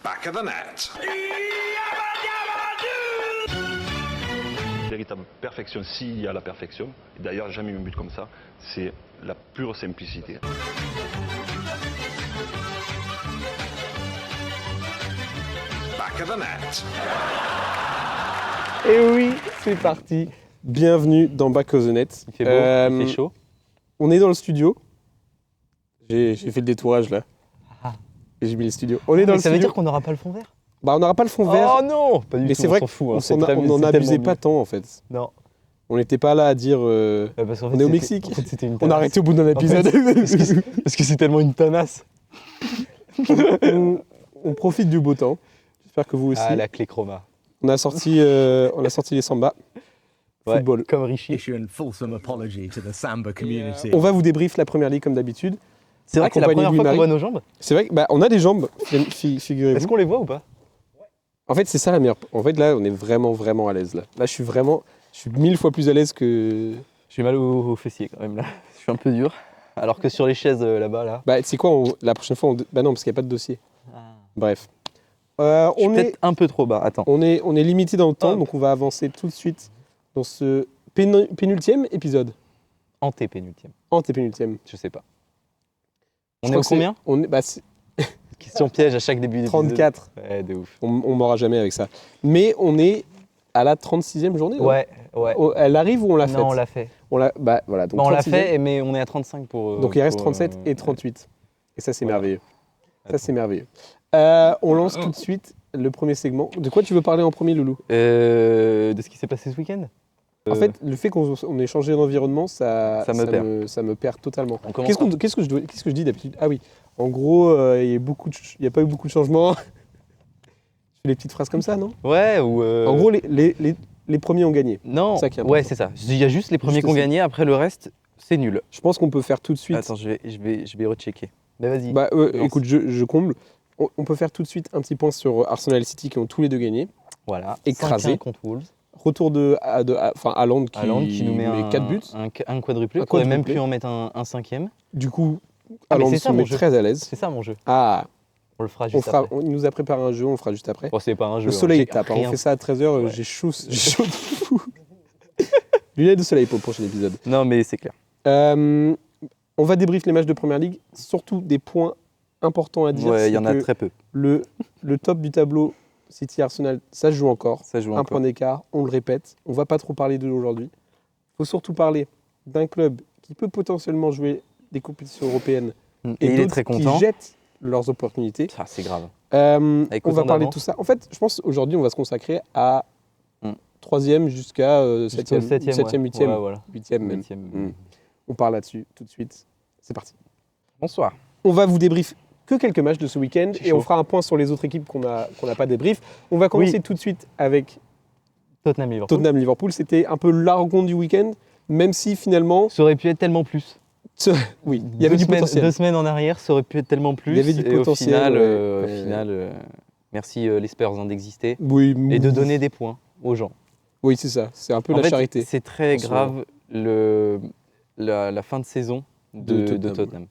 Back of the net. Véritable perfection, s'il y a la perfection, et d'ailleurs jamais eu un but comme ça, c'est la pure simplicité. Back of the net. Et oui, c'est parti. Bienvenue dans Back of the Net. Il fait beau, il fait chaud. On est dans le studio. J'ai fait le détourage là. Et j'ai mis le studio. On est dans le Ça veut studio. dire qu'on n'aura pas le fond vert? Bah on n'aura pas le fond vert. Oh non, pas du mais tout, c'est vrai on s'en fout. qu'on n'en abusait pas tant en fait. Non. On n'était pas là à dire Parce qu'en fait, on est au c'était- Mexique. En fait, c'était une On a tanasse. arrêté au bout d'un En fait, épisode. parce que c'est tellement une tanasse. on profite du beau temps. J'espère que vous aussi. Ah, la clé chroma. On a sorti les samba. Ouais, Football. comme Richie. Issue a fulsome apology to the Samba community. On va vous débrief la première ligue comme d'habitude. C'est vrai que c'est la Accompagné première de fois qu'on Louis-Marie. voit nos jambes. C'est vrai que on a des jambes, figurez-vous. Est-ce qu'on les voit ou pas? En fait, c'est ça la meilleure. En fait, là, on est vraiment à l'aise. Là, je suis 1000 fois plus à l'aise que. J'ai mal au fessier quand même là. Je suis un peu dur. Alors que sur les chaises là-bas là. Bah, tu sais quoi, la prochaine fois, bah non, parce qu'il n'y a pas de dossier. Bref. Je suis On est, peut-être un peu trop bas. Attends. on est limité dans le temps, Hop. donc on va avancer tout de suite dans ce pénultième épisode. Antépénultième. Antépénultième. Je sais pas. Je On est crois au que c'est- combien? On est, bah, c'est Question piège à chaque début d'épisode. 34. Ouais, de ouf. On m'aura jamais avec ça. Mais on est à la 36e journée. non Ouais. Oh, elle arrive ou on l'a faite? Non, on l'a fait. Bah, voilà, donc Bah, on l'a 36e. fait, mais on est à 35 pour. Donc il reste pour, 37 et 38. Et ça, c'est voilà. merveilleux. Ça, Attends. c'est merveilleux. On lance tout de suite le premier segment. De quoi tu veux parler en premier, Loulou? De ce qui s'est passé ce week-end. En fait, le fait qu'on ait changé d'environnement, ça me perd totalement. On commence Qu'est-ce que je dis d'habitude? Ah oui, en gros, il n'y a pas eu beaucoup de changements. Je fais des petites phrases comme ça, non? Ouais, ou. En gros, les premiers ont gagné. non. c'est ça qui est Ouais, important. c'est ça. Il y a juste les premiers qui ont ça. gagné, après le reste, c'est nul. Je pense qu'on peut faire tout de suite. Attends, je vais rechecker. Mais vas-y. Bah, lance. écoute, je comble. On peut faire tout de suite un petit point sur Arsenal et City qui ont tous les deux gagné. Voilà. écrasé. 5-1 contre Wolves. Retour Haaland qui Haaland qui nous met 4 buts. Un quadruplé. Un On pourrait même quadruplé. plus en mettre un cinquième. Du coup, Ah, mais Haaland c'est ça, se mon met jeu. très à l'aise. C'est ça mon jeu. Ah, On le fera juste après. il nous a préparé un jeu, on le fera juste après. Bon, c'est pas un jeu. Le soleil hein. tape, hein, Rien. on fait ça à 13h, Ouais. j'ai chaud de fou. Lunettes de soleil pour le prochain épisode. Non, mais c'est clair. On va débriefer les matchs de Première Ligue, surtout des points importants à dire. Ouais, il y c'est en a que très peu. le top du tableau, City-Arsenal, ça se joue encore. Ça joue Un encore. point d'écart, on le répète. On va pas trop parler d'eux aujourd'hui. Il faut surtout parler d'un club qui peut potentiellement jouer des compétitions européennes Et et il est d'autres très qui content. jettent leurs opportunités. Ça, c'est grave. On Avec va autant parler de d'avance. tout ça. En fait, je pense aujourd'hui, on va se consacrer à Mm. 3e jusqu'à Jusqu'au 7e, 8e, Ouais, voilà. 8e même. 8e. Mm. On parle là-dessus tout de suite. C'est parti. Bonsoir. On va vous débrief que quelques matchs de ce week-end C'est et on chaud. fera un point sur les autres équipes qu'on n'a pas débrief. On va commencer Oui. tout de suite avec Tottenham-Liverpool. Tottenham-Liverpool. C'était un peu l'argon du week-end, même si finalement, Ça aurait pu être tellement plus. oui, il y avait du potentiel. 2 semaines en arrière, ça aurait pu être tellement plus. Il y avait du et potentiel, Au ouais. final, merci les Spurs d'exister Oui, et de donner des points aux gens. Oui, c'est ça. C'est un peu En la fait, charité. c'est très en ce grave la fin de saison De de Tottenham. Tottenham.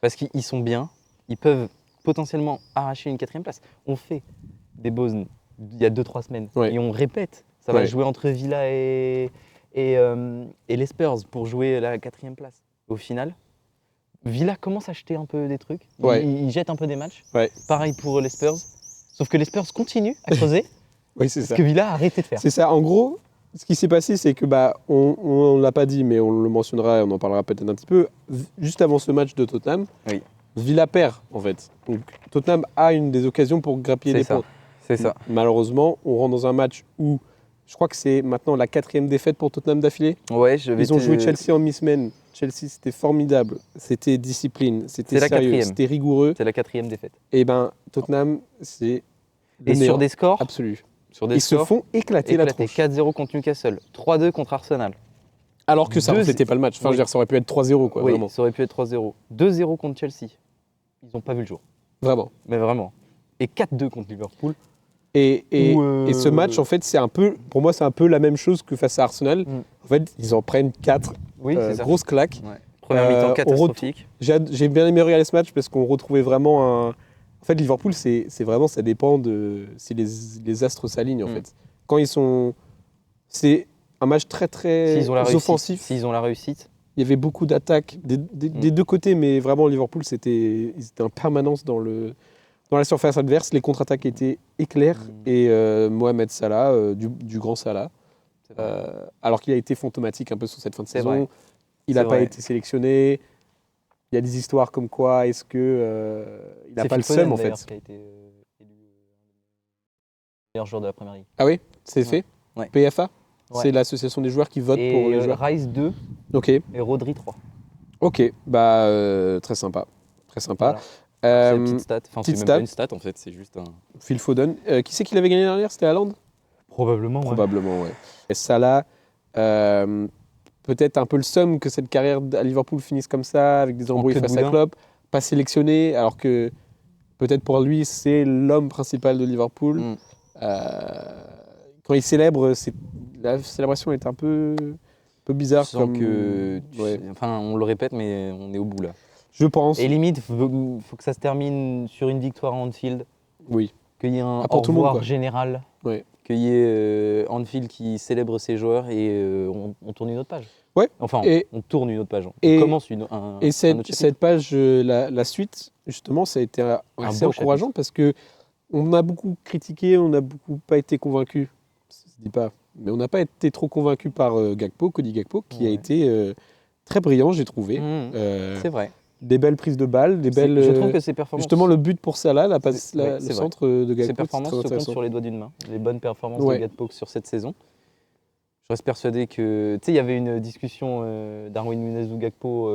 Parce qu'ils sont bien, ils peuvent potentiellement arracher une 4e place. On fait des Bosnes il y a 2-3 semaines Ouais. et on répète. Ça va Ouais. jouer entre Villa et les Spurs pour jouer la 4e place. Au final, Villa commence à acheter un peu des trucs. Ouais. Il jette un peu des matchs. Ouais. Pareil pour les Spurs. Sauf que les Spurs continuent à creuser Oui, c'est ce ça. que Villa a arrêté de faire. C'est ça. En gros, ce qui s'est passé, c'est que on l'a pas dit, mais on le mentionnera et on en parlera peut-être un petit peu. Juste avant ce match de Tottenham, Oui. Villa perd en fait. Donc, Tottenham a une des occasions pour grappiller C'est des ça. points. C'est ça. Malheureusement, on rentre dans un match où je crois que c'est maintenant la 4e défaite pour Tottenham d'affilée. Ouais, je vais Ils ont te- joué Chelsea en mi-semaine. Chelsea, c'était formidable. C'était discipline. C'était C'est la sérieux. 4e. C'était rigoureux. C'est la 4e défaite. Et ben Tottenham, c'est le Et sur néant des scores, absolu. sur des Ils se scores font éclater la éclatés. tronche. 4-0 contre Newcastle, 3-2 contre Arsenal. Alors que ça Deux- reflétait pas le match. Enfin, je veux Oui. dire, ça aurait pu être 3-0, quoi, Oui, vraiment. ça aurait pu être 3-0. 2-0 contre Chelsea. Ils n'ont pas vu le jour. Vraiment. Mais vraiment. Et 4-2 contre Liverpool. Et Ou, ce match, en fait, c'est un peu, pour moi, c'est un peu la même chose que face à Arsenal. Mm. En fait, ils en prennent 4 Oui, c'est ça. grosses claques. Ouais. Première mi-temps on catastrophique. J'ai bien aimé regarder ce match parce qu'on retrouvait vraiment En fait, Liverpool, c'est vraiment, ça dépend de si les astres s'alignent, en Mm. fait. Quand ils sont... C'est un match très, très S'ils ont la réussite, offensif. s'ils ont la réussite, Il y avait beaucoup d'attaques des deux côtés, mais vraiment, Liverpool, ils étaient en permanence dans la surface adverse. Les contre-attaques étaient éclairs. Mm. Et Mohamed Salah, du grand Salah, c'est vrai. alors qu'il a été fantomatique un peu sur cette fin de C'est saison, vrai. il n'a C'est pas vrai. été sélectionné. Il y a des histoires comme quoi, est-ce que il n'a C'est pas le Phil Foden, seum, en d'ailleurs, fait. qui a été élu meilleur joueur de la Première Ligue. Ah oui, c'est Ouais. fait Ouais. PFA Ouais. C'est l'association des joueurs qui votent Et pour les joueurs. Rice 2 Ok, et Rodri 3. ok, bah très sympa. Très sympa. Voilà. C'est une Euh, petite stat. Enfin, c'est petite même stat. pas une stat en fait, c'est juste un. Phil Foden. Qui c'est qui l'avait gagné dernière? C'était Haaland? Probablement. Probablement, ouais. Et Salah, peut-être un peu le seum que cette carrière à Liverpool finisse comme ça, avec des embrouilles queue de face à boudin. Klopp, pas sélectionné, alors que peut-être pour lui, c'est l'homme principal de Liverpool. Mm. Quand il célèbre, la célébration est un peu bizarre. Je sens que. Ouais. Enfin, on le répète, mais on est au bout là. Je pense, Et limite, faut que ça se termine sur une victoire à Anfield, oui. qu'il y ait un Ah, pour au tout le monde, revoir quoi. général, Ouais. qu'il y ait Anfield qui célèbre ses joueurs et on tourne une autre page. Ouais. Enfin, Et- on tourne une autre page. On et- commence un Et un autre cette chapitre. page, la suite, justement, ça a été assez beau encourageant parce que on a beaucoup critiqué, on n'a beaucoup pas été convaincu. Ça se dit pas, mais on n'a pas été trop convaincu par Cody Gakpo, qui a Ouais. été très brillant, j'ai trouvé. Mmh, C'est c'est vrai. des belles prises de balles, des belles. Je trouve que ses performances, Justement, le but pour Salah, ouais, le c'est vrai. centre de Gakpo, ses c'est performances très se comptent intéressant. sur les doigts d'une main. Les bonnes performances Ouais. de Gakpo sur cette saison. Je reste persuadé que. Tu sais, il y avait une discussion Darwin Nunez ou Gakpo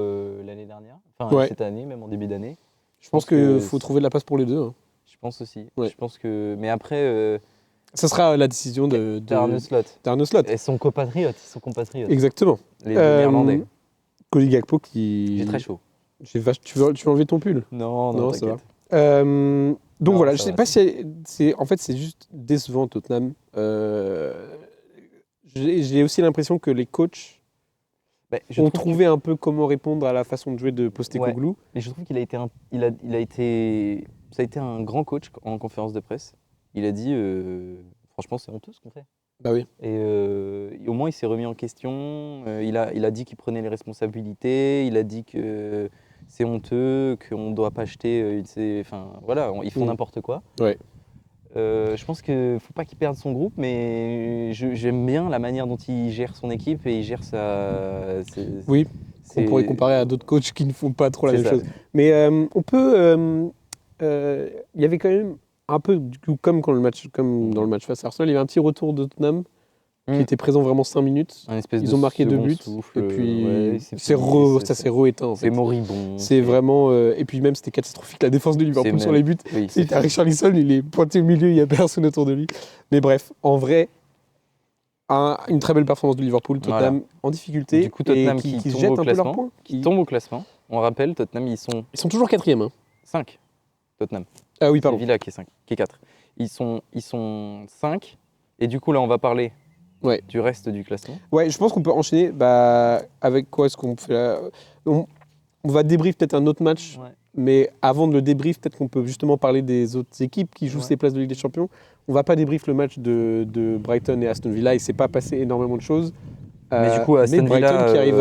l'année dernière. Enfin, Ouais. cette année, même en début d'année. Je pense qu'il faut trouver de la place pour les deux. hein. Je pense aussi. Ouais. Je pense que. Mais après, Ça sera la décision Arne Slot. d'Arne Slot. Et son compatriote. Son compatriote. Exactement. Les deux Néerlandais. Cody Gakpo qui. J'ai très chaud. Tu veux enlever ton pull? Non, Non, non, ça va. t'inquiète. Donc Non, voilà, ça je sais va, pas si en fait c'est juste décevant Tottenham. J'ai aussi l'impression que les coachs Bah, je ont trouve trouvé un peu comment répondre à la façon de jouer de Postecoglou. Mais je trouve qu'il a été, ça a été un grand coach en conférence de presse. Il a dit, franchement, c'est honteux ce qu'on fait. Bah oui. Et au moins, il s'est remis en question. Il a dit qu'il prenait les responsabilités. Il a dit que c'est honteux, qu'on ne doit pas acheter. Enfin, voilà, ils font Mm. n'importe quoi. Ouais. Je pense qu'il ne faut pas qu'il perde son groupe, mais j'aime bien la manière dont il gère son équipe et il gère sa. Oui, on c'est- pourrait comparer à d'autres coachs qui ne font pas trop la C'est même ça. chose. Mais on peut. Il y avait quand même un peu, du coup, comme dans le match face à Arsenal, il y avait un petit retour de Tottenham qui Mm. était présent vraiment 5 minutes. Un espèce Ils de ont marqué 2 second buts. souffle, Et puis, ouais, ça fini, s'est rééteint en c'est fait. moribond. C'est vraiment. Et puis même, c'était catastrophique la défense de Liverpool C'est sur même- les buts. Oui, C'est Richarlison, il est pointé au milieu, il n'y a personne autour de lui. Mais bref, en vrai, une très belle performance de Liverpool. Tottenham en difficulté. Du coup, Tottenham et qui qui se tombe jette au un peu leurs classement, points. qui tombe au classement. On rappelle, Tottenham, ils sont Ils sont toujours 4e. Hein. 5. Tottenham. Ah oui, C'est pardon. Villa qui est 5, qui est 4. Ils sont 5. Et du coup, là, on va parler Ouais. du reste du classement. Ouais, je pense qu'on peut enchaîner. Avec quoi est-ce qu'on fait là on va débrief peut-être un autre match. Ouais. Mais avant de le débrief, peut-être qu'on peut justement parler des autres équipes qui jouent Ouais. ces places de Ligue des Champions. On va pas débrief le match de Brighton et Aston Villa. Il s'est pas passé énormément de choses. Mais du coup, Aston Brighton Villa, qui arrive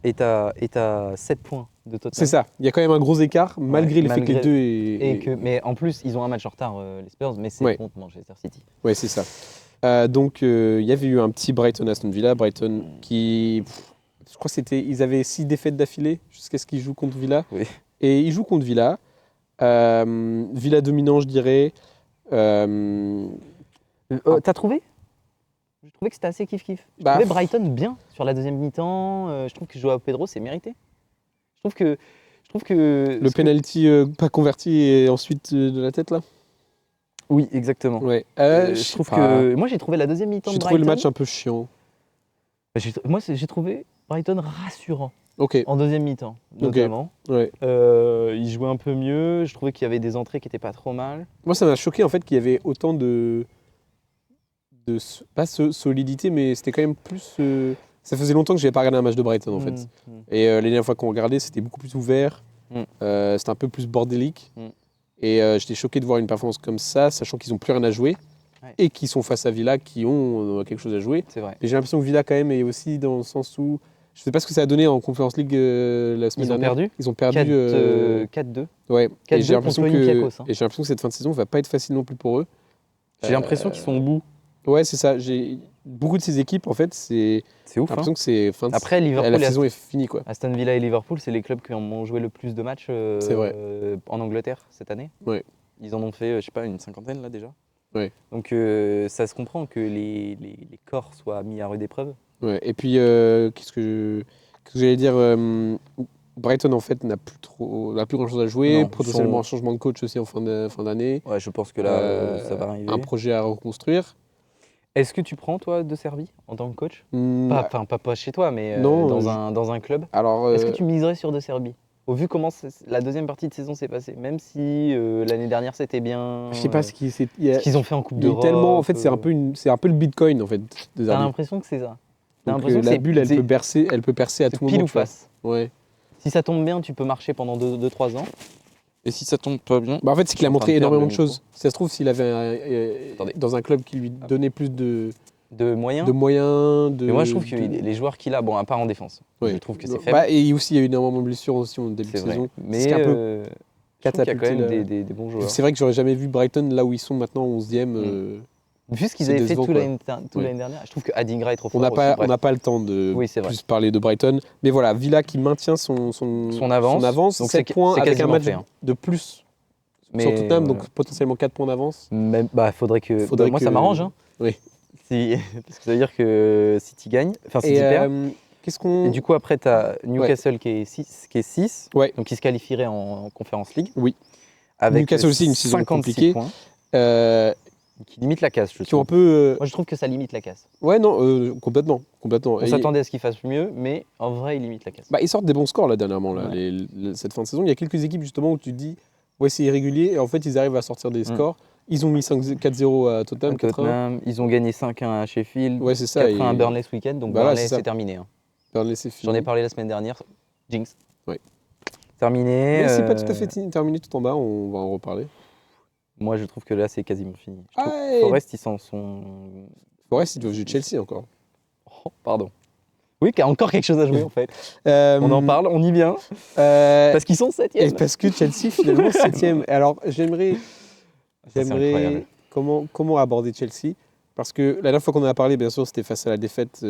est à 7 points de Tottenham. C'est ça. Il y a quand même un gros écart malgré le fait que les deux. Mais en plus, ils ont un match en retard, les Spurs, mais c'est Ouais. contre Manchester City. Ouais, c'est ça. Donc il y avait eu un petit Brighton-Aston Villa. Brighton qui, je crois que ils avaient 6 défaites d'affilée jusqu'à ce qu'ils jouent contre Villa. Oui. Et ils jouent contre Villa. Villa dominant, je dirais. T'as trouvé? Je trouvais que c'était assez kiff-kiff. Je Bah, trouvais Brighton bien sur la deuxième mi-temps. Je trouve que Joao Pedro, c'est mérité. Je trouve que Le penalty pas converti et ensuite de la tête là. Oui, exactement. Ouais. Je trouve que moi j'ai trouvé la deuxième mi-temps de J'ai Brighton. trouvé le match un peu chiant. J'ai trouvé Brighton rassurant Ok. en deuxième mi-temps, Ok. notamment. Ouais. Ils jouaient un peu mieux. Je trouvais qu'il y avait des entrées qui n'étaient pas trop mal. Moi, ça m'a choqué en fait qu'il y avait autant pas solidité, mais c'était quand même plus. Ça faisait longtemps que je n'avais pas regardé un match de Brighton en fait. Mm. Et les dernières fois qu'on regardait, c'était beaucoup plus ouvert. Mm. C'était un peu plus bordélique. Mm. Et j'étais choqué de voir une performance comme ça, sachant qu'ils n'ont plus rien à jouer Ouais. et qu'ils sont face à Villa qui ont quelque chose à jouer. C'est vrai. Et j'ai l'impression que Villa, quand même, est aussi dans le sens où. Je ne sais pas ce que ça a donné en Conference League la semaine Ils ont dernière. perdu Ils ont perdu. 4-2. Ouais. 4-2 Et j'ai l'impression contre Olympiakos, hein. et j'ai l'impression que cette fin de saison va pas être facile non plus pour eux. J'ai l'impression qu'ils sont au bout. Ouais, c'est ça. Beaucoup de ces équipes, en fait, j'ai C'est ouf. Hein. l'impression que c'est fin de Après, Liverpool la et saison est finie, quoi. Aston Villa et Liverpool, c'est les clubs qui ont joué le plus de matchs C'est vrai. en Angleterre cette année. Ouais. Ils en ont fait, je sais pas, une cinquantaine là déjà. Ouais. Donc ça se comprend que les corps soient mis à rude épreuve. Ouais. Et puis, qu'est-ce que j'allais dire Brighton, en fait, n'a plus grand-chose à jouer. Non, Potentiellement ils un changement de coach aussi en fin d'année. Ouais, je pense que là, ça va arriver. Un projet à reconstruire. Est-ce que tu prends, toi, De Servi en tant que coach pas chez toi, mais Non, dans un club. Alors, Est-ce que tu miserais sur De Servi au vu comment la deuxième partie de saison s'est passée, même si l'année dernière c'était bien. je sais pas ce qu'ils ce qu'ils ont fait en Coupe il y a d'Europe. tellement, en fait, c'est un peu le Bitcoin, en fait, des T'as arbitres. l'impression que c'est ça. T'as Donc, l'impression que la c'est- bulle, elle c'est- peut percer à c'est tout moment. pile ou tu vois. face. Ouais. Si ça tombe bien, tu peux marcher pendant 2-3 ans. Et si ça tombe pas bien, Bah, en fait, c'est qu'il a en train montré de perdre énormément le de choses. Si ça se trouve, s'il avait Attendez. dans un club qui lui donnait plus de de moyens. moyens, Mais moi, je trouve que les joueurs qu'il a, bon, à part en défense, Ouais. je trouve que c'est faible. Bah, et aussi, il y a eu énormément de blessures aussi au début de c'est vrai. saison. Mais Ce qui a un peu je trouve qu'il y a quand même catapulté des bons joueurs. C'est vrai que j'aurais jamais vu Brighton là où ils sont maintenant, 11e. Vu ce qu'ils c'est avaient fait décevant, toute quoi. l'année dernière, je trouve que Adingra est trop On fort. n'a aussi, pas, bref. on n'a pas le temps de Oui, c'est vrai. plus parler de Brighton. Mais voilà, Villa qui maintient son avance. Donc 7 c'est points avec un quasiment match fait, hein. de plus Mais, sur Tottenham, donc potentiellement 4 points d'avance. Même, faudrait que. Faudrait moi, que- ça m'arrange. Hein. Oui. Parce que ça veut dire que City gagne, enfin City Et perd. qu'est-ce qu'on. Et du coup, après, tu as Newcastle qui est 6, Ouais. donc qui se qualifierait en Conference League. Oui. Avec Newcastle aussi, une saison 56 compliquée. points, euh, qui limite la casse, je qui ont un trouve. peu. Moi, je trouve que ça limite la casse. Ouais, non, complètement. On Et- s'attendait à ce qu'ils fassent mieux, mais en vrai, il limite la casse. Bah, ils sortent des bons scores là dernièrement, là, Ouais. cette fin de saison. Il y a quelques équipes justement où tu te dis, ouais, c'est irrégulier, et en fait, ils arrivent à sortir des scores. Ils ont mis 4-0 à Tottenham, 4-1. Tottenham, ils ont gagné 5-1 à Sheffield, Ouais, c'est ça. 4-1 à et Burnley ce week-end, donc Voilà, Burnley, c'est ça. c'est terminé. Hein. Burnley, c'est fini. J'en ai parlé la semaine dernière. Jinx. Ouais. Terminé. Mais c'est pas tout à fait terminé tout en bas, on va en reparler. Moi, je trouve que là, c'est quasiment fini. Je trouve Ah, que et- Forest, ils s'en sont. Forest, ils doivent jouer Chelsea encore. Oh, pardon. Oui, qui a encore quelque chose à jouer en fait. On On en parle, on y vient. Parce Parce qu'ils sont 7e. parce que Chelsea, finalement, 7e. Alors, j'aimerais Ça, c'est incroyable. comment aborder Chelsea. Parce que la dernière fois qu'on en a parlé, bien sûr, c'était face à la défaite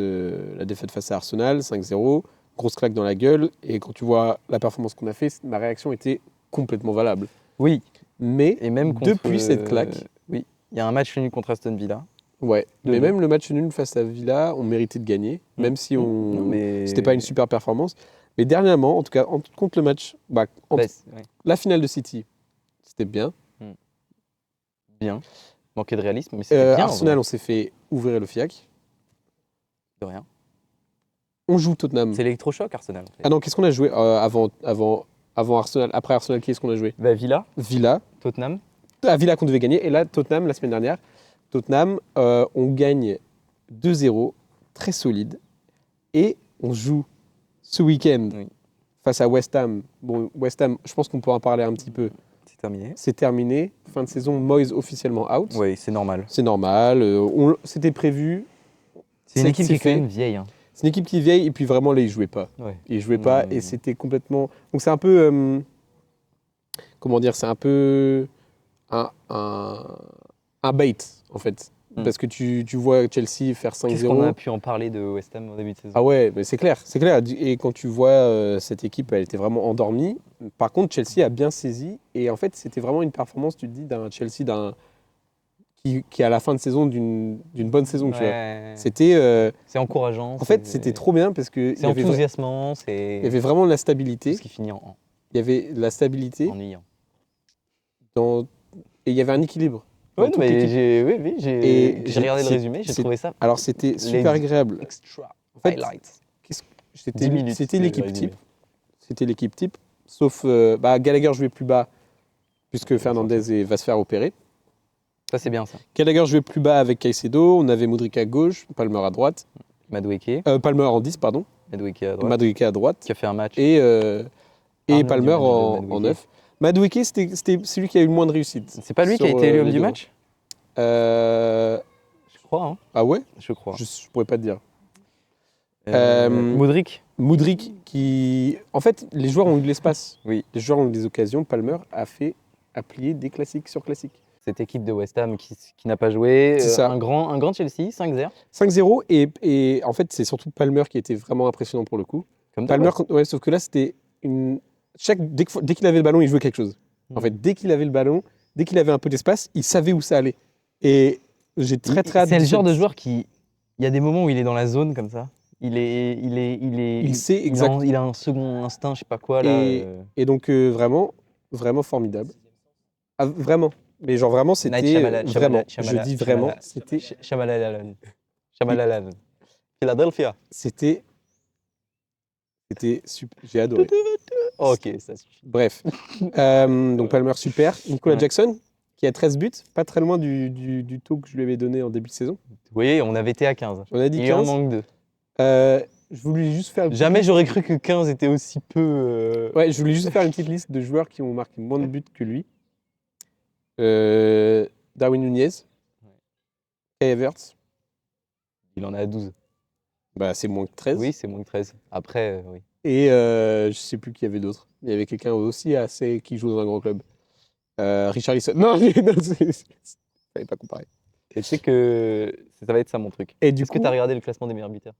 face à Arsenal, 5-0. Grosse claque dans la gueule. Et quand tu vois la performance qu'on a fait, ma réaction était complètement valable. Oui, Mais et même contre, depuis cette claque, oui, il y a un match nul contre Aston Villa. ouais. De Mais deux. même le match nul face à Villa, on méritait de gagner, même si Non, mais... c'était pas une super performance. Mais dernièrement, en tout cas, contre le match, Ouais. la finale de City, c'était bien. Bien. Manquait de réalisme, mais c'était bien. en Arsenal, vrai. on s'est fait ouvrir le fiac. De rien. On joue Tottenham. C'est l'électrochoc, Arsenal. En fait. Ah non, qu'est-ce qu'on a joué avant Arsenal? Après Arsenal, qui est-ce qu'on a joué? Bah, Villa, Villa. Tottenham. Villa qu'on devait gagner. Et là, Tottenham, la semaine dernière. Tottenham, on gagne 2-0, très solide. Et on joue ce week-end Oui. face à West Ham. Bon, West Ham, je pense qu'on pourra en parler un petit peu. C'est terminé. C'est terminé. Fin de saison, Moyes officiellement out. Oui, c'est normal. C'est normal. C'était prévu. C'est une équipe qui est fait. quand même vieille. Hein. C'est une équipe qui est vieille. Et puis vraiment, là, ils ne jouaient pas. Ouais. Ils jouaient pas Mmh. et c'était complètement. Donc c'est un peu. Comment dire? C'est un peu. Un bait, en fait. Mmh. Parce que tu vois Chelsea faire Qu'est-ce qu'on 5-0. a pu en parler de West Ham au début de saison? Ah ouais, mais c'est clair, c'est clair. Et quand tu vois cette équipe, elle était vraiment endormie. Par contre, Chelsea a bien saisi. Et en fait, c'était vraiment une performance, tu te dis, d'un Chelsea qui est à la fin de saison d'une bonne saison. Tu vois. Ouais. C'était. C'est encourageant. En fait, c'était trop bien parce que C'est enthousiasmant. C'est il y avait vraiment de la stabilité. ce qui finit en Il y avait de la stabilité ennuyant. et il y avait un équilibre. dans Ouais, toute mais l'équipe. j'ai j'ai- regardé le c'est- résumé, j'ai c'est- trouvé ça Alors c'était super agréable. extra. En fait, Highlights. c'était 10 minutes, c'était le l'équipe résumé. type. C'était l'équipe type. Sauf Gallagher jouait plus bas puisque Fernandez va se faire opérer. Ça, c'est bien ça. Gallagher jouait plus bas avec Caicedo. On avait Modric à gauche, Palmer à droite. Madueke Palmer en 10, pardon. à droite, Madueke à droite. qui a fait un match. Et Arnaud Palmer Dion, en Madueke. 9. Madueke, c'était celui qui a eu le moins de réussite. C'est pas lui qui a sur, été élu les homme du deux. match? Je crois, hein. Ah ouais? Je crois. Je pourrais pas te dire. Modric? Moudric, qui. En fait, les joueurs ont eu de l'espace. Oui. Les joueurs ont eu des occasions. Palmer a plié des classiques sur classiques. Cette équipe de West Ham qui n'a pas joué. C'est ça. Un grand Chelsea, 5-0. 5-0, et en fait, c'est surtout Palmer qui était vraiment impressionnant pour le coup. Comme Palmer, ouais, sauf que là, c'était une. Dès qu'il avait le ballon, il jouait quelque chose. En fait, dès qu'il avait le ballon, dès qu'il avait un peu d'espace, il savait où ça allait. Et j'ai très hâte. C'est le genre de joueur qui. Il y a des moments où il est dans la zone comme ça. Il sait exactement. Il a un second instinct, je sais pas quoi. Là, Et donc, vraiment formidable. Ah, vraiment. Mais genre, vraiment, c'était. Vraiment. Je dis vraiment, c'était. Shamalalan. Philadelphia. C'était super. J'ai adoré. Ok, ça suffit. Bref. Donc Palmer, super. Nicolas Ouais. Jackson, qui a 13 buts, pas très loin du taux que je lui avais donné en début de saison. Vous voyez, on avait été à 15. On a dit Il en 15. manque 2. Je voulais juste faire. Jamais j'aurais cru que 15 était aussi peu. Ouais, je voulais juste faire une petite liste de joueurs qui ont marqué moins de buts que lui. Darwin Nunez, Kai Havertz, Il en a 12. bah, c'est moins que 13. Oui, c'est moins que 13. Après, oui. Et je sais plus qui y avait d'autres. Il y avait quelqu'un aussi assez qui joue dans un grand club. Richarlison. Non, fallait pas comparer. Et tu sais que ça va être ça mon truc. Et du Est-ce coup, que tu as regardé le classement des meilleurs buteurs?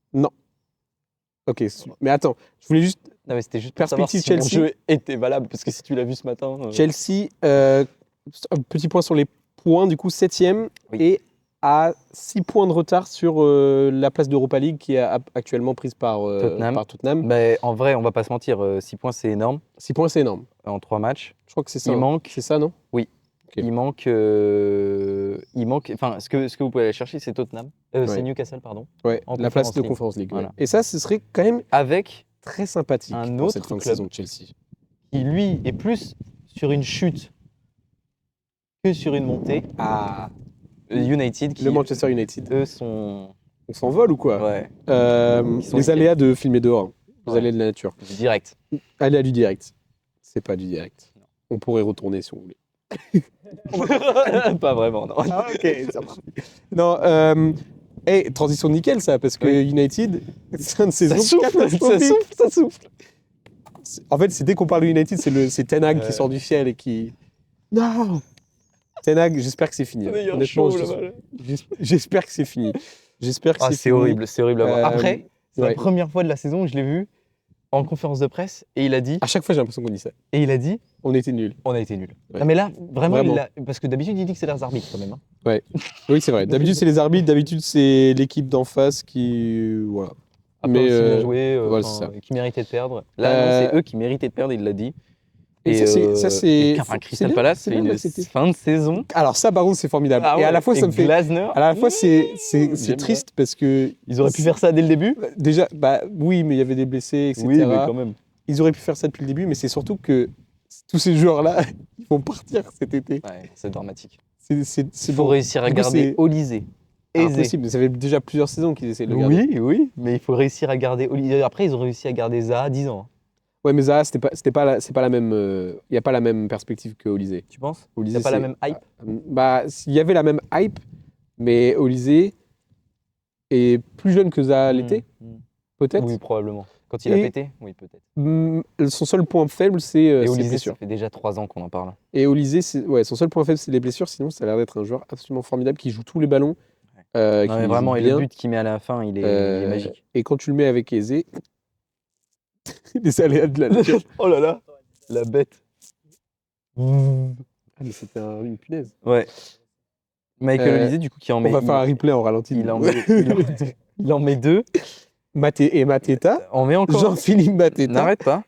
ok, mais attends, je voulais juste Non, mais c'était juste pour savoir si Perspective mon Chelsea. jeu était valable. Parce que si tu l'as vu ce matin. Chelsea, un petit point sur les points, du coup 7e Oui. et à 6 points de retard sur la place d'Europa League qui est actuellement prise par Tottenham. Mais en vrai, on va pas se mentir. 6 points, c'est énorme 6 points, c'est énorme. en 3 matchs. Je crois que c'est ça. Il hein. manque. C'est ça, non? Ok. Il manque. Enfin, ce que vous pouvez aller chercher, c'est Tottenham. C'est Ouais. Newcastle, pardon. Ouais, En la place Conference de League. Conférence League. ouais. Voilà. Et ça, ce serait quand même Avec très sympathique Un pour autre cette fin de club. saison de Chelsea. qui, lui, est plus sur une chute que sur une montée. Ah, United, qui le Manchester United. eux sont. On s'envole ou quoi? Ouais, Ils sont Les aléas de filmer dehors, hein. Les Ouais. aléas de la nature. direct. Aléas du direct. C'est pas du direct. On pourrait retourner si on voulait. Pas vraiment, non. Ah, ok, ça marche. Non, transition nickel ça, parce que Oui. United, c'est une saison souffle, catastrophique. ça souffle. En fait, c'est dès qu'on parle de United, c'est Ten Hag qui sort du ciel et qui. Non. Ten Hag, j'espère que c'est fini. Honnêtement, j'espère que c'est fini. J'espère que Ah, c'est c'est fini. horrible, c'est horrible à voir. Après, c'est ouais. la première fois de la saison où je l'ai vu en conférence de presse et il a dit, À chaque fois, j'ai l'impression qu'on dit ça. on On était nuls. a été nuls. Ouais. Non mais là, vraiment, Vraiment. parce que d'habitude il dit que c'est leurs arbitres quand même. Hein. Oui, c'est vrai. D'habitude, c'est les arbitres. D'habitude, c'est l'équipe d'en face qui. Voilà. A pas Mais, aussi bien joué, voilà, enfin, c'est ça. qui méritaient de perdre. Là, non, c'est eux qui méritaient de perdre, il l'a dit. Et ça, c'est. et enfin, Crystal bien, Palace, c'est c'est bien une d'accepter. fin de saison. Alors, ça, par contre, c'est formidable. Ah et à ouais, la fois, ça me fait. Glasner, À la fois, c'est J'aime triste parce que. ils auraient pu faire ça dès le début. Déjà, bah oui, mais il y avait des blessés, etc. Oui, mais quand même. Ils auraient pu faire ça depuis le début, mais c'est surtout que tous ces joueurs-là, ils vont partir cet été. Ouais, c'est dramatique. C'est Il faut réussir à Du coup, garder c'est Olysée. Aisé. impossible. Ça fait déjà plusieurs saisons qu'ils essaient de le garder. Oui, mais il faut réussir à garder Olysée. Après, ils ont réussi à garder Zaha 10 ans. Ouais, mais Zaha, c'est pas la même. Il n'y a pas la même perspective que Olysée. Tu penses? Olysée, T'as pas la c'est- même hype? Bah, il y avait la même hype, mais Olysée est plus jeune que Zaha l'était, peut-être. Oui, probablement. Quand il a Et- pété? Oui, peut-être. Son seul point faible, c'est Et ses Olysée, blessures. ça fait déjà 3 ans qu'on en parle. Et Olysée, ouais, son seul point faible, c'est les blessures. Sinon, ça a l'air d'être un joueur absolument formidable qui joue tous les ballons. Non, qui mais les vraiment, joue et bien. le but qu'il met à la fin, il est magique. Et quand tu le mets avec Aizé, les aléas de la nature. Oh là là, la bête. Ah, mais c'était une punaise. Ouais. Michael Euh, Olysée, du coup, qui en On met. va faire un replay en ralenti. il en met 2. Et Mateta, On met encore. Jean-Philippe Mateta, N'arrête pas.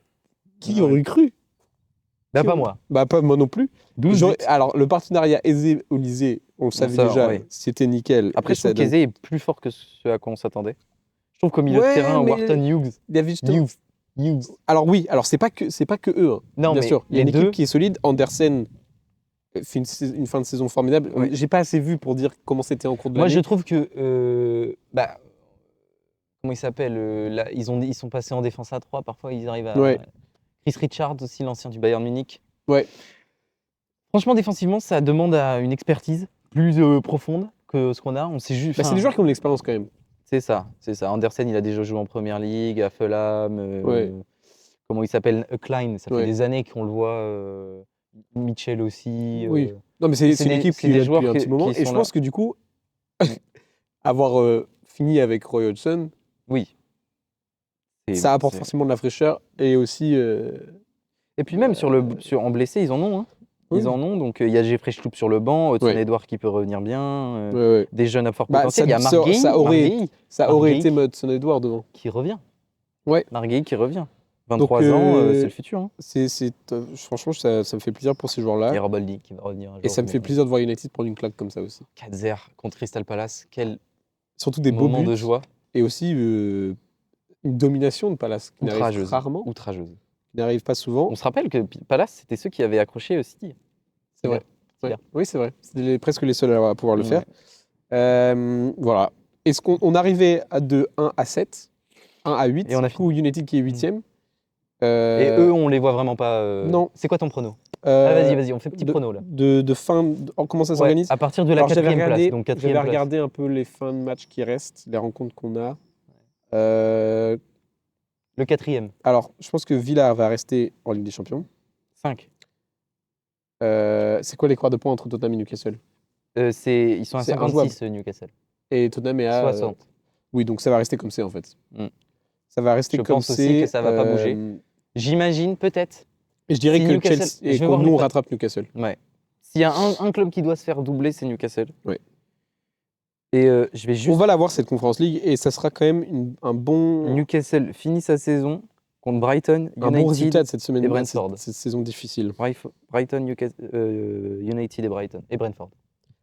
qui aurait cru? Là, pas moi. Bah, pas moi non plus. 12 J'aurais- buts. alors, le partenariat Aizé-Olysée, on le savait ça, déjà, ouais. c'était nickel. Après, Et je ça trouve donne- qu'Aizé est plus fort que ce à quoi on s'attendait. Je trouve qu'au milieu Ouais, de terrain, mais- Wharton Hughes. Il y avait justement- Hughes. Alors oui, alors c'est pas que eux, hein. Non, bien mais sûr. Il y a les une équipe deux. qui est solide. Andersen fait une fin de saison formidable. Ouais. J'ai pas assez vu pour dire comment c'était en cours de Moi, l'année. je trouve que. Comment il s'appelle ils sont passés en défense à 3. Parfois, ils arrivent à. Ouais. Chris Richards aussi, l'ancien du Bayern Munich. Ouais. Franchement, défensivement, ça demande à une expertise plus profonde que ce qu'on a. On sait juste. Bah, c'est des joueurs qui ont de l'expérience quand même. C'est ça. Andersen, il a déjà joué en première ligue, à Fulham. Ouais. Comment il s'appelle? Klein, ça fait Ouais. des années qu'on le voit. Mitchell aussi. Oui. Non, mais c'est c'est une des- équipe c'est qui est des là joueurs depuis un qui- petit moment. qui Et je sont pense que du coup, avoir fini avec Roy Hodgson, Oui. ça apporte c'est- forcément de la fraîcheur et aussi. Et puis même en blessé, ils en ont. Hein. Oui. Ils en ont. Donc il y a Jeffrey Schlupp sur le banc, Hudson Ouais. Edouard qui peut revenir bien. Ouais, ouais. Des jeunes à fort Bah, potentiel. Il y a ça aurait- Marguerite Ça aurait été Marguerite. Hudson Edouard devant. qui revient. Ouais. Marguerite qui revient. 23 Donc, ans, c'est le futur. Hein. Franchement, ça me fait plaisir pour ces joueurs-là. Et Robaldi qui va revenir. un Et jour, ça me fait mais- plaisir de voir United prendre une claque comme ça aussi. 4-0 contre Crystal Palace. Quel Surtout des beaux moment buts de joie. et aussi une domination de Palace qui n'arrive Outrageuse. rarement, Outrageuse. qui n'arrive pas souvent. On se rappelle que Palace, c'était ceux qui avaient accroché City. C'est vrai. C'est Ouais. bien. Oui, c'est vrai. C'était presque les seuls à pouvoir le Ouais. faire. Voilà. Est-ce qu'on arrivait de 1 à 7, 1 à 8, Et on a du coup United qui est 8e. Et eux, on les voit vraiment pas. non. C'est quoi ton prono? Vas-y, on fait petit prono là. De fin. Comment ça Ouais, s'organise? à partir de la Alors, j'avais 4e place. regardé, Donc j'avais 4e place. regardé un peu les fins de match qui restent, les rencontres qu'on a. Euh, Le 4e. alors, je pense que Villa va rester en Ligue des Champions. 5. C'est quoi l'écart de points entre Tottenham et Newcastle? Ils sont à C'est 56, Newcastle. Et Tottenham est à 60. oui, donc ça va rester comme c'est en fait. Mm. Ça va rester Je comme pense aussi c'est. que ça va pas bouger. J'imagine peut-être. Et je dirais Si que Newcastle- Chelsea je et vais qu'on voir nous on Newcastle. rattrape Newcastle. Ouais. S'il y a un club qui doit se faire doubler, c'est Newcastle. Ouais. Et je vais On juste. va l'avoir cette Conference League et ça sera quand même un bon Newcastle finit sa saison contre Brighton, un bon résultat United, de cette semaine et Brentford. cette saison difficile. Brighton, United et Brighton. Et Brentford.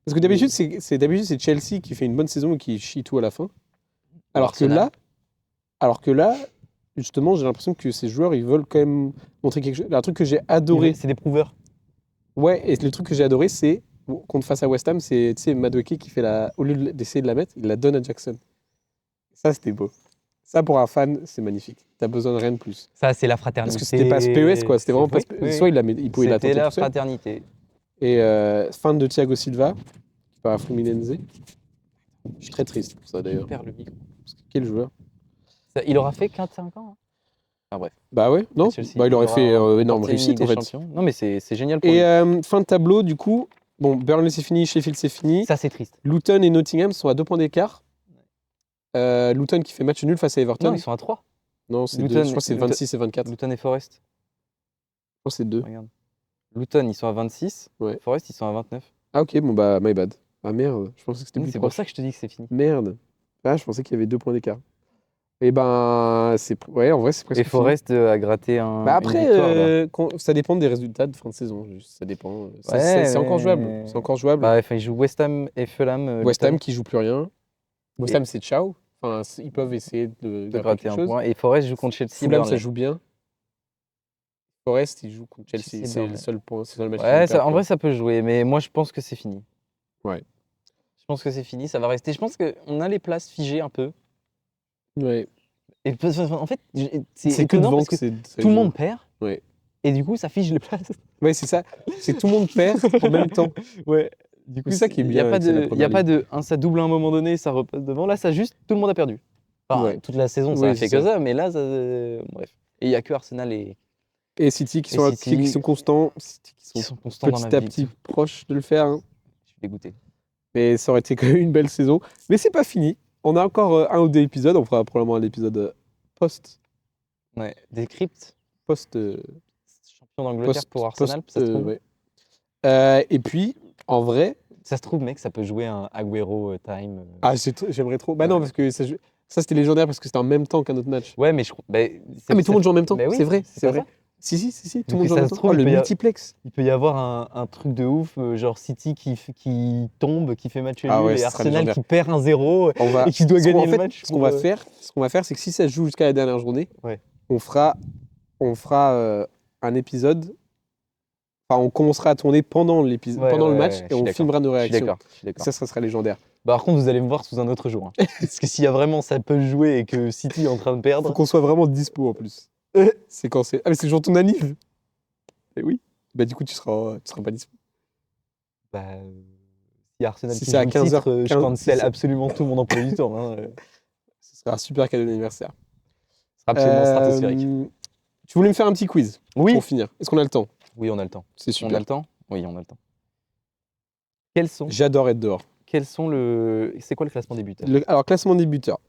Parce que d'habitude c'est Chelsea qui fait une bonne saison et qui chie tout à la fin. Alors que là, justement, j'ai l'impression que ces joueurs ils veulent quand même montrer quelque chose. Un truc que j'ai adoré. C'est des prouveurs. Ouais, et le truc que j'ai adoré, c'est contre face à West Ham, c'est Madueke qui fait au lieu d'essayer de la mettre, il la donne à Jackson. Ça, c'était beau. Ça, pour un fan, c'est magnifique. T'as besoin de rien de plus. Ça, c'est la fraternité. Parce que c'était pas PES, quoi. C'était vraiment pas. Oui. Soit il pouvait la C'était tenter la tout seul. fraternité. Et fin de Thiago Silva, qui part à Fluminense. Je suis très triste pour ça d'ailleurs. Perd le micro. Parce que quel joueur. Il aura fait 4-5 ans. Hein. Bah ouais, non Chelsea, bah, il aurait aura fait énorme remporté une réussite Ligue en des fait. Champions. Non, mais c'est génial pour Et lui. fin de tableau, du coup, bon, Burnley c'est fini, Sheffield c'est fini. Ça, c'est triste. Luton et Nottingham sont à 2 points d'écart. Luton qui fait match nul face à Everton. Non, ils sont à 3. Non, c'est Luton- je crois que c'est 26 et 24. Je Luton et Forest. pense que c'est 2. Regarde. Luton, ils sont à 26. Ouais. Forest, ils sont à 29. Ah ok, bon bah my bad. Ah merde, je pensais que c'était plus C'est pour proche. ça que je te dis que c'est fini. Merde. Ah, je pensais qu'il y avait 2 points d'écart. Et ben, ouais, en vrai, c'est presque Et fini. Forest a gratté Bah après, une victoire, là. ça dépend des résultats de fin de saison. Juste, ça dépend. Ouais, C'est encore mais- jouable. C'est encore jouable. Bah, enfin, ils jouent West Ham et Fulham. West Luton, Ham qui joue plus rien. West Et- Ham, c'est ciao. Enfin, ils peuvent essayer de de gratter gratter quelque un chose. point. Et Forest joue contre Chelsea. Fulham, ça Burnley. joue bien. Forest, il joue contre Chelsea. Chelsea, C'est le Burnley. seul point, c'est le seul match. Ouais, qu'ils ont en perdu. vrai, ça peut jouer. Mais moi, je pense que c'est fini. Ouais. Je pense que c'est fini. Ça va rester. Je pense qu'on a les places figées un peu. Ouais. Et en fait, C'est que étonnant devant parce que que c'est. tout le monde perd. Ouais. Et du coup, ça fige les places. Ouais, c'est ça. C'est tout le monde perd en même temps. Ouais. Du coup, C'est ça qui est il bien n'y a pas avec la de, il y a Première pas de ça double à un moment donné, ça repasse devant. Là, ça juste, tout le monde a perdu. Enfin, Ouais. toute la saison, ça Oui, a fait c'est que ça. ça, mais là, bref. Et il n'y a que Arsenal Et City qui Et sont, City, qui sont constants. City qui qui sont sont constants dans ma petit à vie. petit proches de le faire. Hein. Je suis dégoûté. Mais ça aurait été quand même une belle saison. Mais c'est pas fini. On a encore un ou deux épisodes. On fera probablement un épisode post. Ouais. Des cryptes, Post. champion d'Angleterre pour Arsenal, ça se trouve. ouais. Et puis, en vrai, Ça se trouve, mec, ça peut jouer un Agüero time. j'aimerais trop. Bah non, parce que ça c'était légendaire parce que c'était en même temps qu'un autre match. Ouais, mais Ah, mais tout le monde joue en même temps. Mais oui, c'est vrai, c'est c'est pas vrai. ça. Si, tout Donc le monde joue en ça même se temps. trouve, Oh, le il peut y a- multiplex. Il peut y avoir un truc de ouf, genre City qui tombe, qui fait match nul, Ah ouais, et ce sera Arsenal légendaire. qui perd 1-0 On va. et qui doit ce qu'on- gagner en le fait, match. Ce qu'on va faire, c'est que si ça se joue jusqu'à la dernière journée, Ouais. on fera un épisode. Enfin, on commencera à tourner pendant l'épisode, Ouais, pendant le ouais, match ouais, je et suis on d'accord. filmera nos Je suis réactions. d'accord. Je suis d'accord. Ça sera légendaire. Bah, par contre, vous allez me voir sous un autre jour. Hein. Parce que s'il y a vraiment ça peut jouer et que City est en train de Faut perdre. qu'on soit vraiment dispo en plus. C'est quand c'est. Ah, mais c'est le jour de ton anniv. Eh oui. Bah, du coup, tu seras pas dispo. Bah, si Arsenal Si qui c'est à joue le 15 heures, titre, je 15, cancelle si c'est- absolument tout mon emploi du temps. Hein. Ce sera un super cadeau d'anniversaire. Ce sera absolument stratosphérique. Tu voulais me faire un petit quiz Oui. pour finir. Est-ce qu'on a le temps? Oui, on a le temps. C'est On a super. le temps? Oui, on a le temps. J'adore être dehors. C'est quoi le classement des buteurs? Alors, classement des buteurs.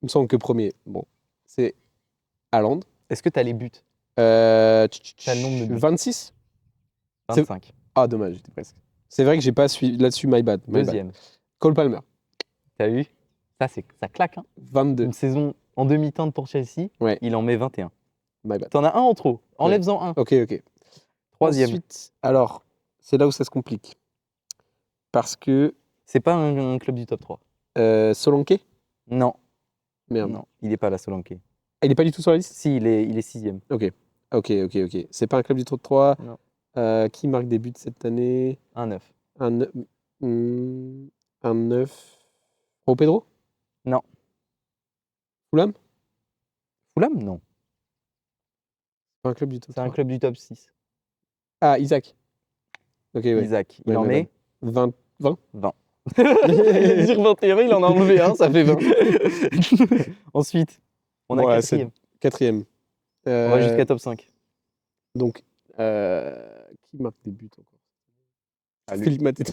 Il me semble que premier, bon, c'est Haaland. Est-ce que tu as les buts? T'as le nombre de buts. 26? 25. Ah, dommage, j'étais presque. C'est vrai que j'ai pas suivi là-dessus, my bad. my bad. Deuxième. Cole Palmer, T'as vu? Ça claque. Hein. 22, Une saison en demi-teinte pour Chelsea, Ouais. il en met 21. my bad. T'en as un en trop. Enlève-en un. Ok. Troisième. Ensuite, alors, c'est là où ça se complique. Parce que C'est pas un club du top 3. Solanke, Non. merde. Non, il est pas là, Solanke. Ah, il est pas du tout sur la liste? Si, il est sixième. Ok. C'est pas un club du top 3. Non. Qui marque des buts cette année? Un 9. Un 9. Pro Pedro? Non. Fulham? Fulham? Non. Pas un club du top C'est un 3. club du top 6. Ah, Isaac. Ok, ouais. Isaac, il Ouais, en ouais, met 20. 20. Dire 21, il en a enlevé un, ça fait 20. Ensuite, on a Voilà, quatrième. Quatrième. On va jusqu'à top 5. Donc, qui marque des buts encore? Ah, lui. Philippe Mateta.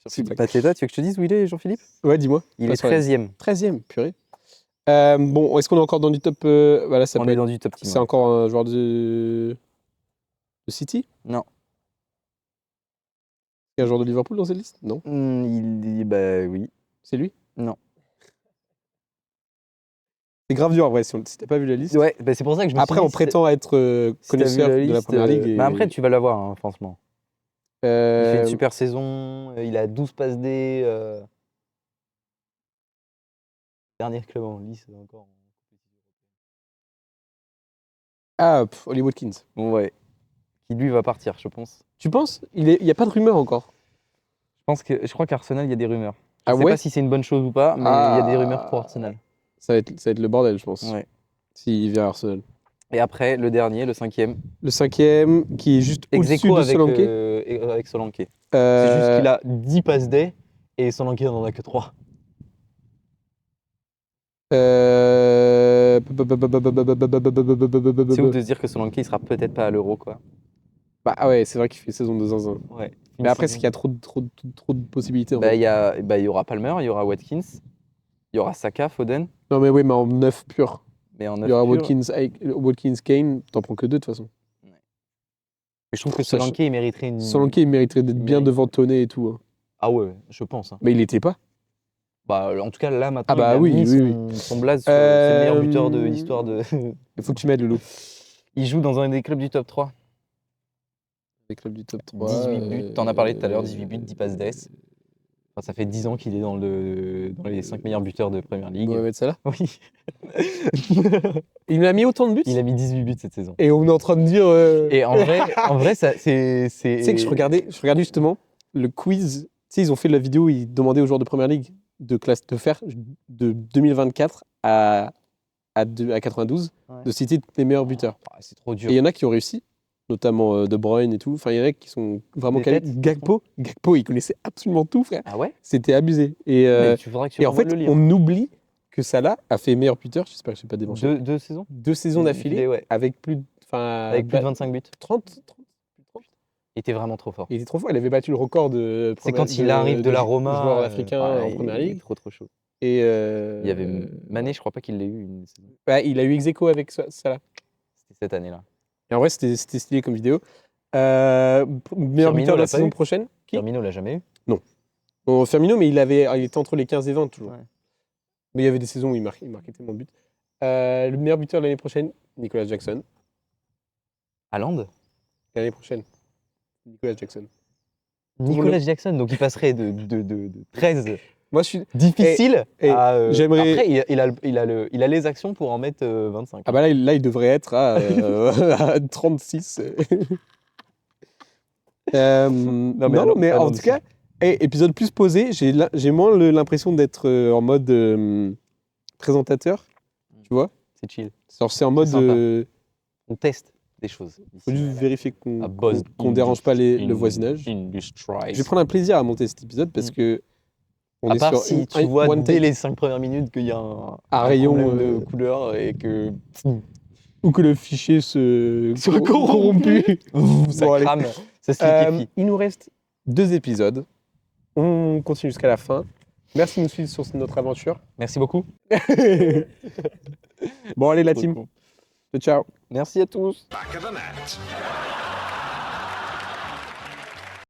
C'est blague. Mateta, tu veux que je te dise où il est, Jean-Philippe? Ouais, dis-moi. Il Pas est sur la liste. 13e. 13e, purée. Bon, est-ce qu'on est encore dans du top voilà, ça On peut est être- dans du top 10. C'est encore un joueur de City? Non. Il y a un joueur de Liverpool dans cette liste? Non. Bah oui. C'est lui? Non. C'est grave dur, en vrai, si t'as pas vu la liste. Ouais, bah c'est pour ça que je me suis Après, dit, on prétend être si t'as vu connaisseur de la liste, première ligue. bah après, tu vas l'avoir, hein, franchement. Il fait Euh, une super saison, il a 12 passes D. Dernier club en lice encore. Oli Watkins. Ouais. Qui lui va partir, je pense. Tu penses? Il n'y a pas de rumeur encore. Je crois qu'Arsenal, il y a des rumeurs. Je Ah sais ouais? pas si c'est une bonne chose ou pas, mais il y a des rumeurs pour Arsenal. Ça va être le bordel, je pense. Ouais. S'il vient à Arsenal. Et après, le dernier, le 5e, Le 5e, qui est juste ex au-dessus aequo de avec, Solanke. avec Solanke. C'est juste qu'il a 10 passes D et Solanke n'en a que 3. C'est C'est ouf de se dire que Solanke, il sera peut-être pas à l'Euro, quoi. Bah ah ouais, c'est vrai qu'il fait saison de zinzin. Ouais. Mais après, c'est qu'il y a trop de possibilités. en Bah, fait. il y aura Palmer, il y aura Watkins, il y aura Saka, Foden, Non, mais oui, mais en 9 pur. mais en Il 9 y aura pur. Watkins, Kane, t'en prends que 2 de toute façon. Mais je trouve que Ça, Solanke, il mériterait une. Solanke, il mériterait d'être Il bien mérite. devant Toney et tout. Hein. Ah ouais, je pense. Hein. Mais il l'était pas. Bah, en tout cas, là, maintenant, Ah bah il a oui, mis oui, son blaze sur c'est le meilleur buteur de Euh, l'histoire de. Il faut que tu m'aides, Loulou. Il joue dans un des clubs du top 3. Les clubs du top 3. 18 buts, t'en as parlé tout à l'heure, 18 buts, 10 passes d'ess. Enfin, ça fait 10 ans qu'il est dans les 5 meilleurs buteurs de Première Ligue. Mohamed Salah. Oui. Il a mis autant de buts. Il a mis 18 buts cette saison. Et on est en train de dire. Et en vrai ça, c'est. Tu sais que je regardais justement le quiz. Tu sais, ils ont fait la vidéo, ils demandaient aux joueurs de Première Ligue de faire de 2024 à 92 Ouais. de citer les meilleurs buteurs. Ah, c'est trop dur. Et il y en a qui ont réussi, notamment De Bruyne et tout. Enfin, il y en a qui sont vraiment Des calés. têtes, Gakpo, il connaissait absolument tout, frère. Ah ouais. C'était abusé. Et, Mais tu faudrait que tu et en fait, le lire. on oublie que Salah a fait meilleur buteur. J'espère que je ne vais pas dévanché. Deux saisons 2 saisons d'affilée ouais. avec plus de. Enfin, Avec plus de 25 buts. 30. Il était vraiment trop fort. Il était trop fort. Il avait battu le record de. C'est quand il arrive de la Roma. Joueur africain en Première il est Ligue. trop chaud. Et Il y avait Mané, je crois pas qu'il l'ait eu une saison. bah, il a eu ex-aequo avec Salah. C'était cette année-là. Et en vrai, c'était stylé comme vidéo. Meilleur Firmino buteur de l'a la pas saison eu prochaine. Qui Firmino l'a jamais eu. Bon, Firmino, mais il était entre les 15 et 20 toujours. Ouais. Mais il y avait des saisons où il marquait tellement de buts. Le meilleur buteur de l'année prochaine, Nicolas Jackson. Haaland. L'année prochaine, Nicolas Jackson. Nicolas Jackson, donc il passerait de 13 Moi, je suis. difficile et à. j'aimerais- Après, il a les actions pour en mettre 25. Ah bah là, il devrait être à, à 36. Non, mais mais Haaland en tout cas, épisode plus posé, j'ai moins l'impression d'être en mode présentateur. Tu vois? C'est chill. C'est en mode. sympa. On teste. des choses. Faut juste vérifier qu'on À Buzz qu'on dérange pas le Industries. voisinage. Industries. Je vais prendre un plaisir à monter cet épisode parce que on À est part sur si tu vois one dès take. les 5 premières minutes qu'il y a un rayon, problème de couleur et que Ou que le fichier se Soit corrompu. ça Bon, allez. crame, ça se liquéfie. Il nous reste 2 épisodes. On continue jusqu'à la fin. Merci de nous suivre sur notre aventure. Merci beaucoup. Bon, allez, la team. Ciao. Merci à tous. Back of the net.